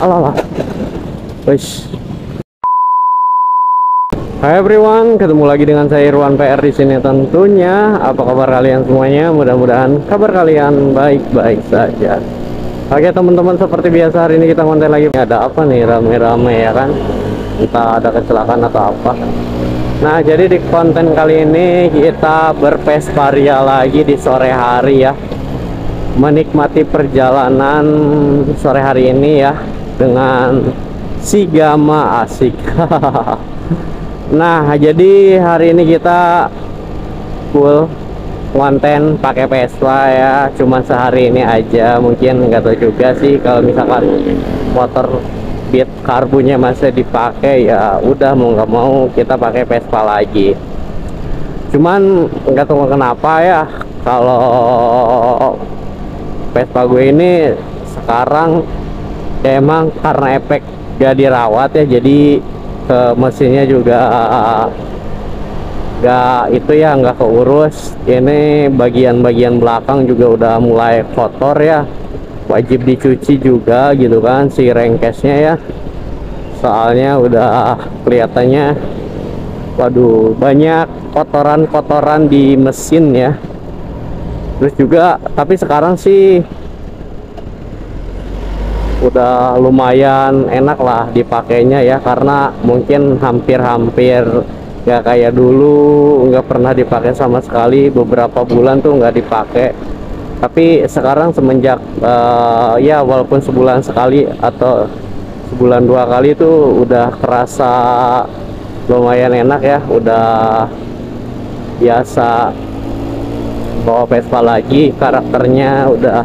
Alah. Wes. Hai everyone, ketemu lagi dengan saya Irwan PR di sini tentunya. Apa kabar kalian semuanya? Mudah-mudahan kabar kalian baik-baik saja. Oke teman-teman, seperti biasa hari ini kita konten lagi. Ada apa nih rame-rame ya kan? Entah ada kecelakaan atau apa. Nah, jadi di konten kali ini kita berpesparia lagi di sore hari ya. Menikmati perjalanan sore hari ini ya dengan si Gama asik. Nah, jadi hari ini kita full konten pakai Vespa ya, cuman sehari ini aja. Mungkin nggak tahu juga sih, kalau misalkan motor Beat karbunya masih dipakai ya udah, mau nggak mau kita pakai Vespa lagi. Cuman nggak tahu kenapa ya, kalau Vespa gue ini sekarang ya emang karena efek gak dirawat ya, jadi ke mesinnya juga nggak keurus. Ini bagian-bagian belakang juga udah mulai kotor ya, wajib dicuci juga gitu kan si rengkesnya ya, soalnya udah kelihatannya waduh banyak kotoran-kotoran di mesin ya. Terus juga tapi sekarang sih udah lumayan enak lah dipakainya ya, karena mungkin hampir-hampir nggak kayak dulu nggak pernah dipakai sama sekali, beberapa bulan tuh nggak dipakai. Tapi sekarang semenjak ya walaupun sebulan sekali atau sebulan 2 kali tuh udah kerasa lumayan enak ya, udah biasa bawa Vespa lagi, karakternya udah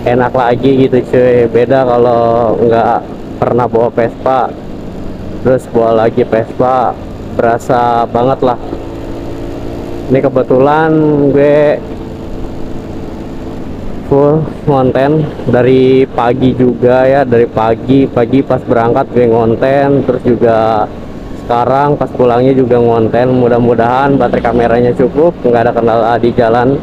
enak lagi gitu cuy. Beda kalau nggak pernah bawa Vespa terus bawa lagi Vespa, berasa banget lah. Ini kebetulan gue full konten dari pagi juga ya, dari pagi pas berangkat gue ngonten, terus juga sekarang pas pulangnya juga ngonten. Mudah-mudahan baterai kameranya cukup, nggak ada kendala di jalan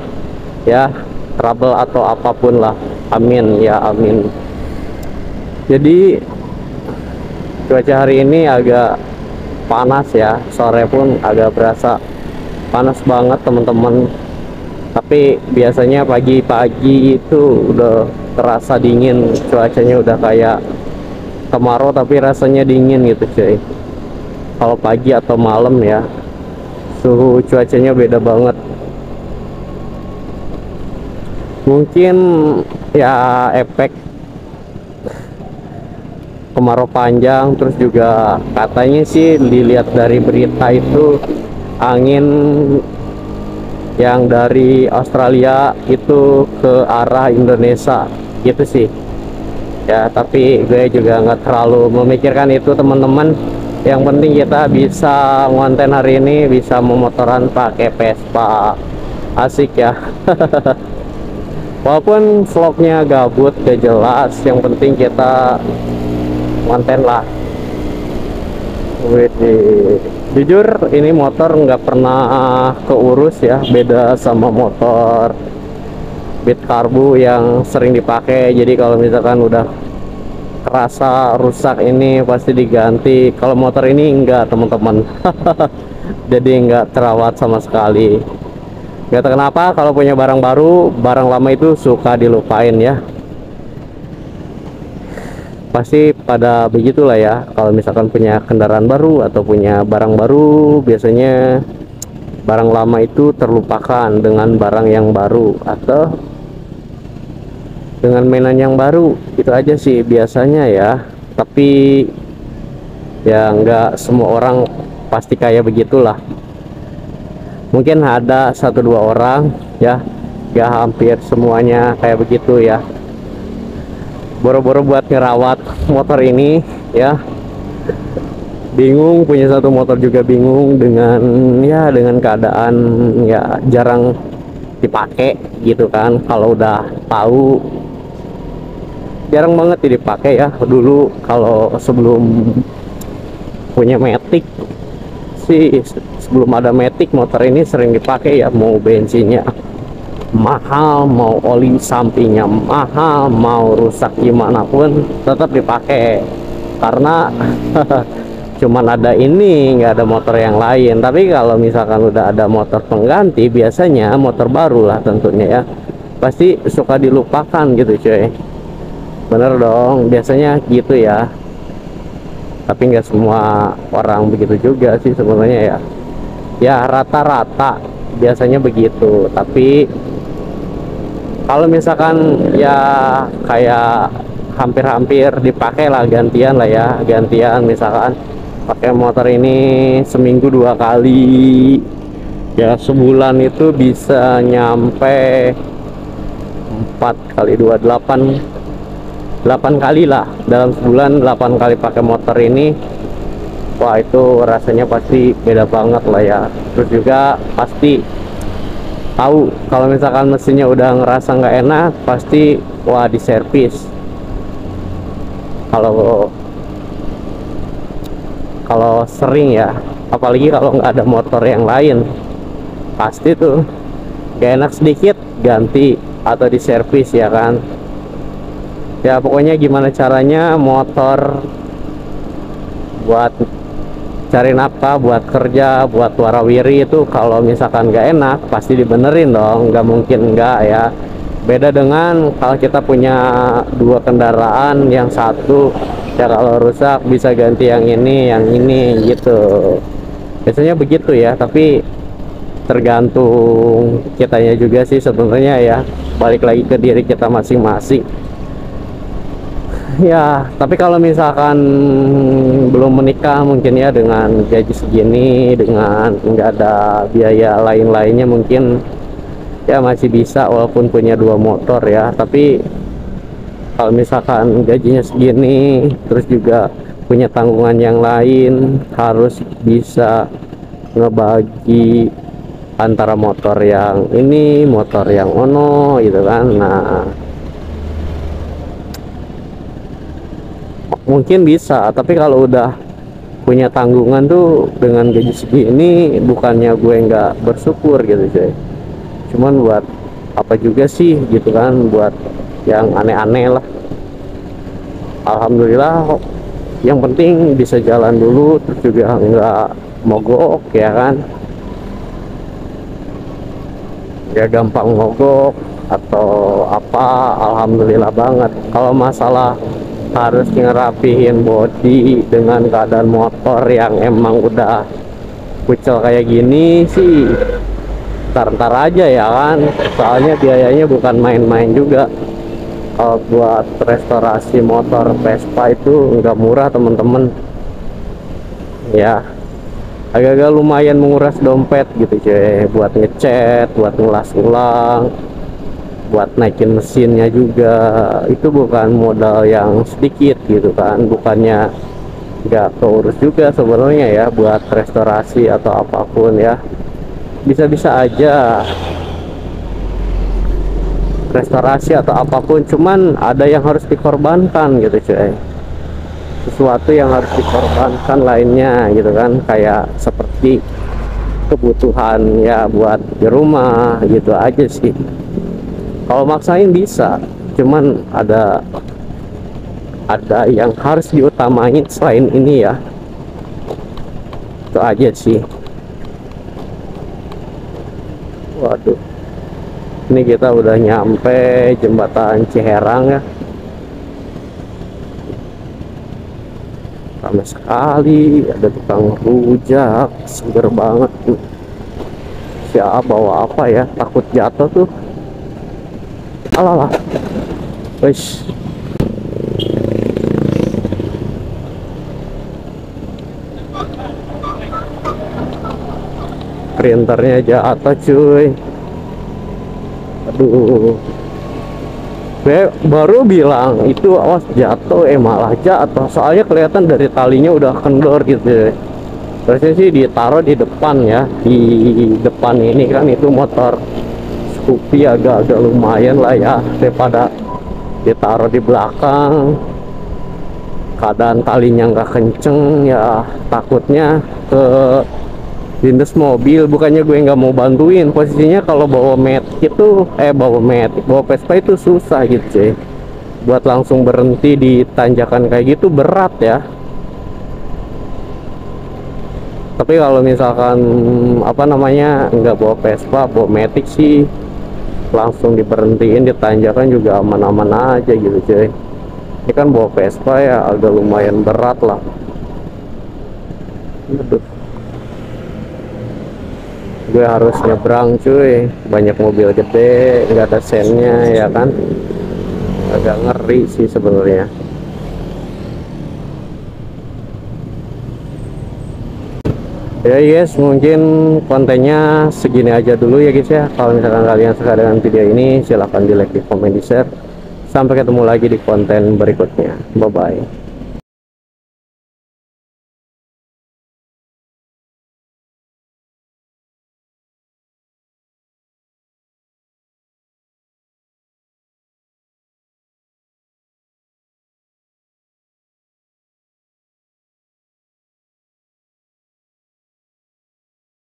ya, trouble atau apapun lah, amin ya amin. Jadi cuaca hari ini agak panas ya, sore pun agak berasa panas banget teman-teman. Tapi biasanya pagi-pagi itu udah terasa dingin, cuacanya udah kayak kemarau tapi rasanya dingin gitu cuy. Kalau pagi atau malam ya, suhu cuacanya beda banget. Mungkin ya efek kemarau panjang, terus juga katanya sih dilihat dari berita itu angin yang dari Australia itu ke arah Indonesia gitu sih ya. Tapi gue juga nggak terlalu memikirkan itu teman-teman. Yang penting kita bisa ngonten hari ini, bisa memotoran pakai Vespa, asik ya. Walaupun vlognya gabut gak jelas, yang penting kita konten lah. Jujur ini motor nggak pernah keurus ya, beda sama motor Beat karbu yang sering dipakai. Jadi kalau misalkan udah kerasa rusak ini pasti diganti. Kalau motor ini enggak teman-teman. Jadi enggak terawat sama sekali. Gak tahu kenapa kalau punya barang baru, barang lama itu suka dilupain ya. Pasti pada begitulah ya, kalau misalkan punya kendaraan baru atau punya barang baru, biasanya barang lama itu terlupakan dengan barang yang baru atau dengan mainan yang baru. Itu aja sih biasanya ya. Tapi ya nggak semua orang pasti kayak begitulah. Mungkin ada 1-2 orang ya, gak hampir semuanya kayak begitu ya. Boro-boro buat ngerawat motor ini ya, bingung, punya satu motor juga bingung dengan ya dengan keadaan ya jarang dipakai gitu kan. Kalau udah tahu jarang banget dipakai ya. Dulu kalau sebelum punya Matic sih, sebelum ada Matic motor ini sering dipakai ya, mau bensinnya mahal, mau oli sampingnya mahal, mau rusak gimana pun tetap dipakai karena cuman ada ini, nggak ada motor yang lain. Tapi kalau misalkan udah ada motor pengganti, biasanya motor baru lah tentunya ya, pasti suka dilupakan gitu cuy. Bener dong, biasanya gitu ya. Tapi nggak semua orang begitu juga sih sebenarnya ya. Ya rata-rata biasanya begitu. Tapi kalau misalkan ya kayak hampir-hampir dipakai lah, gantian lah ya, gantian misalkan pakai motor ini seminggu 2 kali, ya sebulan itu bisa nyampe 4 kali 2 8 kali lah dalam sebulan, 8 kali pakai motor ini. Wah itu rasanya pasti beda banget lah ya. Terus juga pasti tahu kalau misalkan mesinnya udah ngerasa nggak enak, pasti wah diservis. Kalau sering ya, apalagi kalau nggak ada motor yang lain, pasti tuh gak enak sedikit ganti atau diservis ya kan. Ya pokoknya gimana caranya motor buat cari nafkah, buat kerja, buat warawiri itu kalau misalkan nggak enak pasti dibenerin dong, nggak mungkin nggak ya. Beda dengan kalau kita punya 2 kendaraan, yang satu ya kalau rusak bisa ganti yang ini gitu. Biasanya begitu ya, tapi tergantung kitanya juga sih sebenarnya ya, balik lagi ke diri kita masing-masing ya. Tapi kalau misalkan belum menikah mungkin ya, dengan gaji segini, dengan nggak ada biaya lain-lainnya, mungkin ya masih bisa walaupun punya 2 motor ya. Tapi kalau misalkan gajinya segini terus juga punya tanggungan yang lain, harus bisa ngebagi antara motor yang ini, motor yang ono gitu kan. Nah mungkin bisa, tapi kalau udah punya tanggungan tuh dengan gaji segini, bukannya gue nggak bersyukur gitu coy, cuman buat apa juga sih gitu kan, buat yang aneh-aneh lah. Alhamdulillah yang penting bisa jalan dulu, terus juga nggak mogok ya kan, ya gampang mogok atau apa. Alhamdulillah banget. Kalau masalah harus ngerapihin body dengan keadaan motor yang emang udah kucel kayak gini sih, ntar aja ya kan, soalnya biayanya bukan main-main juga. Kalau buat restorasi motor Vespa itu nggak murah temen-temen ya, agak-agak lumayan menguras dompet gitu cuy, buat ngecat, buat ngulas ulang, buat naikin mesinnya juga. Itu bukan modal yang sedikit gitu kan, bukannya nggak keurus juga sebenarnya ya buat restorasi atau apapun ya. Bisa-bisa aja restorasi atau apapun, cuman ada yang harus dikorbankan gitu cuy, sesuatu yang harus dikorbankan lainnya gitu kan, kayak seperti kebutuhan ya buat di rumah gitu aja sih. Kalau maksain bisa, cuman ada yang harus diutamain selain ini ya, itu aja sih. Waduh, ini kita udah nyampe jembatan Ciherang ya, ramai sekali, ada tukang rujak seger banget tuh. Siapa bawa apa ya, takut jatuh tuh. Alalah, wes. Printernya jatuh cuy. Aduh, gue baru bilang itu awas jatuh, malah jatuh. Soalnya kelihatan dari talinya udah kendor gitu. Terusnya sih ditaruh di depan ya, di depan ini kan itu motor Scoopy, agak-agak lumayan lah ya, daripada ditaruh di belakang. Keadaan talinya nggak kenceng ya, takutnya ke Dinas mobil, bukannya gue nggak mau bantuin, posisinya kalau bawa metik itu bawa Vespa itu susah gitu cuy, buat langsung berhenti di tanjakan kayak gitu berat ya. Tapi kalau misalkan apa namanya nggak bawa Vespa, bawa metik sih langsung diberhentiin di tanjakan juga aman-aman aja gitu cuy. Ini kan bawa Vespa ya agak lumayan berat lah. Aduh, gue harus nyebrang cuy, banyak mobil gede nggak ada sennya ya kan, agak ngeri sih sebenarnya. Ya guys, mungkin kontennya segini aja dulu ya guys ya. Kalau misalkan kalian suka dengan video ini silahkan di like, di komen, di share. Sampai ketemu lagi di konten berikutnya. Bye bye.